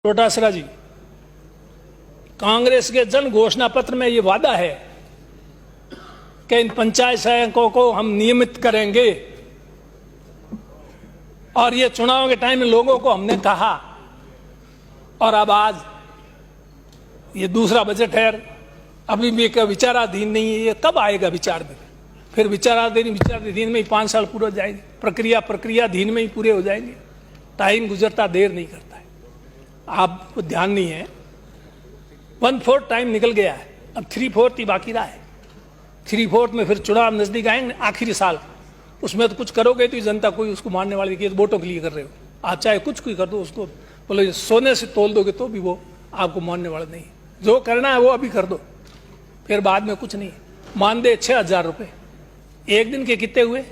डोटासरा जी, कांग्रेस के जन घोषणा पत्र में ये वादा है कि इन पंचायत सहायकों को हम नियमित करेंगे और ये चुनाव के टाइम में लोगों को हमने कहा, और अब आज ये दूसरा बजट है, अभी भी विचाराधीन नहीं है। ये कब आएगा विचाराधीन? फिर विचाराधीन में ही 5 साल पूरे हो जाएंगे, प्रक्रियाधीन में ही पूरे हो जाएंगे। टाइम गुजरता देर नहीं करता है। आपको ध्यान नहीं है, 1/4 टाइम निकल गया है, अब 3/4 ही बाकी रहा है। 3/4 में फिर चुनाव नजदीक आएंगे, आखिरी साल, उसमें तो कुछ करोगे तो जनता कोई उसको मानने वाली कि वोटों के लिए कर रहे हो। आप चाहे कुछ कोई कर दो, उसको बोलो सोने से तोल दोगे तो भी वो आपको मानने वाला नहीं। जो करना है वो अभी कर दो, फिर बाद में कुछ नहीं। मानदेय 6,000 रुपये, एक दिन के कितने हुए?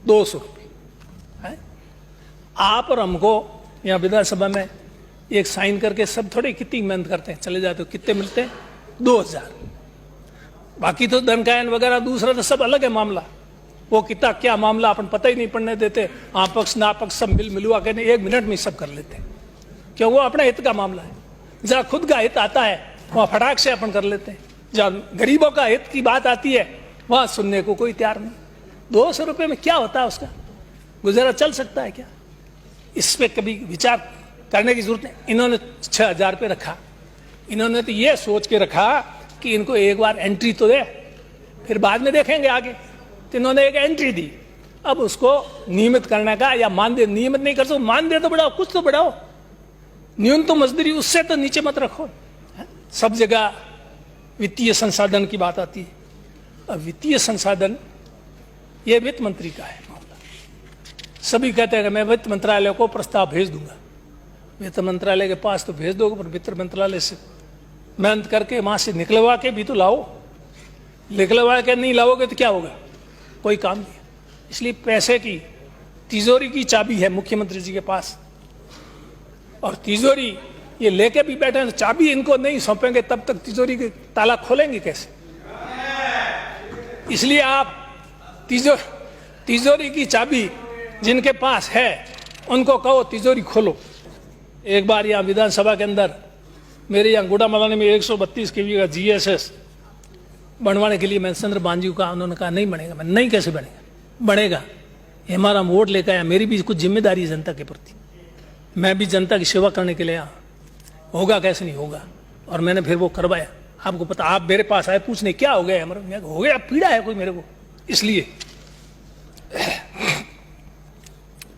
200 रुपये। आप और हमको यहाँ विधानसभा में एक साइन करके सब थोड़ी कितनी मेहनत करते हैं, चले जाते हो, कितने मिलते हैं? 2,000। बाकी तो धनकायन वगैरह दूसरा तो सब अलग है मामला। वो कितना क्या मामला अपन पता ही नहीं पड़ने देते। आपक्ष नापक्ष सब मिलवा के 1 मिनट में सब कर लेते हैं, क्यों? वो अपने हित का मामला है। जहाँ खुद का हित आता है वहाँ फटाक से अपन कर लेते हैं। जहाँ गरीबों का हित की बात आती है वहाँ सुनने को कोई तैयार नहीं। 200 रुपये में क्या होता है? उसका गुजारा चल सकता है क्या? इस पर कभी विचार करने की जरूरत नहीं। इन्होंने 6,000 रुपये रखा, इन्होंने तो ये सोच के रखा कि इनको एक बार एंट्री तो दे, फिर बाद में देखेंगे आगे। तो इन्होंने एक एंट्री दी, अब उसको नियमित करने का, या मानदेय नियमित नहीं कर सकते, मानदेय तो बढ़ाओ, कुछ तो बढ़ाओ। न्यूनतम मजदूरी उससे तो नीचे मत रखो। सब जगह वित्तीय संसाधन की बात आती है। अब वित्तीय संसाधन ये वित्त मंत्री का है मामला। सभी कहते हैं कि मैं वित्त मंत्रालय को प्रस्ताव भेज दूंगा। वित्त मंत्रालय के पास तो भेज दोगे, पर वित्त मंत्रालय से मेहनत करके वहां से निकलवा के भी तो लाओ। निकलवा के नहीं लाओगे तो क्या होगा? कोई काम नहीं। इसलिए पैसे की तिजोरी की चाबी है मुख्यमंत्री जी के पास, और तिजोरी ये लेके भी बैठे हैं, चाबी इनको नहीं सौंपेंगे तब तक तिजोरी के ताला खोलेंगे कैसे? इसलिए आप तिजोरी की चाबी जिनके पास है उनको कहो तिजोरी खोलो। एक बार यहाँ विधानसभा के अंदर मेरे यहाँ गुड़ा मलाने में 132 kV का GSS बनवाने के लिए मैं चंद्र बांजी का, उन्होंने कहा नहीं बनेगा। मैं नहीं, कैसे बनेगा? बनेगा। हमारा वोट लेकर आया, मेरी भी कुछ जिम्मेदारी है जनता के प्रति, मैं भी जनता की सेवा करने के लिए आया। होगा कैसे नहीं होगा? और मैंने फिर वो करवाया। आपको पता, आप मेरे पास आए पूछने क्या हो गया हमारा, हो गया पीड़ा है कोई मेरे को, इसलिए।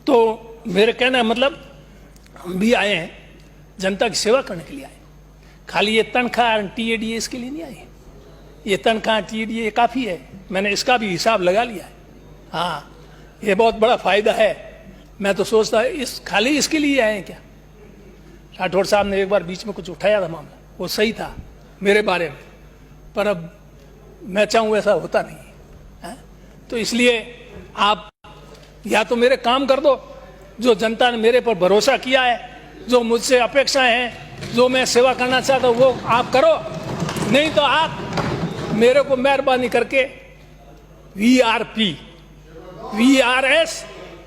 तो मेरे कहना मतलब हम भी आए हैं जनता की सेवा करने के लिए आए। खाली ये तनख्वाह TADA इसके लिए नहीं आए। ये तनख्वाह TADA काफ़ी है, मैंने इसका भी हिसाब लगा लिया है। हाँ, ये बहुत बड़ा फायदा है। मैं तो सोचता खाली इसके लिए आए हैं क्या? राठौड़ साहब ने एक बार बीच में कुछ उठाया था मामला, वो सही था मेरे बारे में, पर अब मैं चाहूँ ऐसा होता नहीं है। तो इसलिए आप या तो मेरे काम कर दो, जो जनता ने मेरे पर भरोसा किया है, जो मुझसे अपेक्षाएं हैं, जो मैं सेवा करना चाहता हूँ वो आप करो। नहीं तो आप मेरे को मेहरबानी करके VRS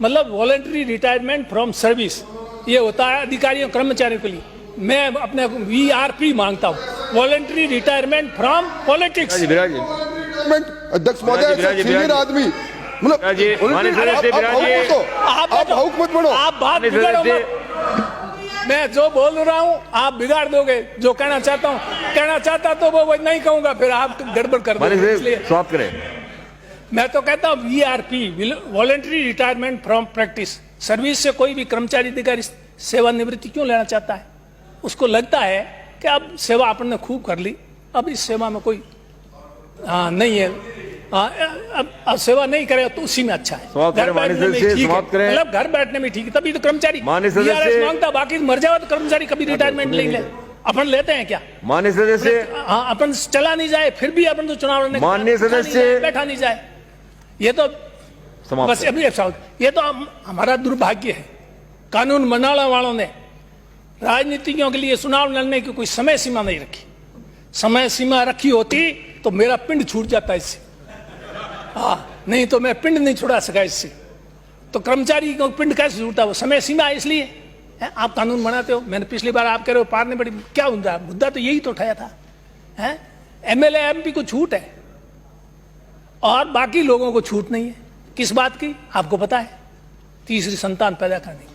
मतलब वॉलंटरी रिटायरमेंट फ्रॉम सर्विस, ये होता है अधिकारियों कर्मचारियों के लिए। मैं अपने VRP मांगता हूँ, वॉलंटरी रिटायरमेंट फ्रॉम पॉलिटिक्स। अध्यक्ष महोदय, सीनियर आदमी, मतलब आप भावुक मत बनो, आप बात बिगाड़ो मत। मैं जो बोल रहा हूँ आप बिगाड़ दोगे। जो कहना चाहता तो वो नहीं कहूंगा, फिर आप गड़बड़ कर दोगे। इसलिए स्वागत करें। मैं तो कहता हूँ VRP voluntary retirement from practice service से कोई भी कर्मचारी अधिकारी सेवानिवृत्ति क्यों लेना चाहता है? उसको लगता है कि अब सेवा अपन ने खूब कर ली, अब इस सेवा में कोई नहीं है, अब सेवा नहीं करे तो उसी में अच्छा है। घर बैठने में ठीक है, मतलब घर बैठने में ठीक है, तभी तो कर्मचारी VRS मांगता। बाकी मर जाओ तो कर्मचारी कभी रिटायरमेंट लेंगे, अपन लेते हैं क्या? माननीय सदस्य, हाँ, अपन चला नहीं जाए फिर भी अपन तो चुनाव लड़ने, माननीय सदस्य बैठा नहीं जाए, ये तो बस अभी ये तो हमारा दुर्भाग्य है। कानून बनाने वालों ने राजनीतिज्ञों के लिए चुनाव लड़ने की कोई समय सीमा नहीं रखी। समय सीमा रखी होती तो मेरा पिंड छूट जाता इससे। हाँ, नहीं तो मैं पिंड नहीं छुड़ा सका इससे। तो कर्मचारी को पिंड कैसे छूटता? वो समय सीमा है इसलिए आप कानून बनाते हो, मैंने पिछली बार आप कह रहे हो पार नहीं पड़ी, क्या मुद्दा तो यही तो उठाया था। एमएलए एमपी को छूट है और बाकी लोगों को छूट नहीं है। किस बात की? आपको पता है, तीसरी संतान पैदा करने की।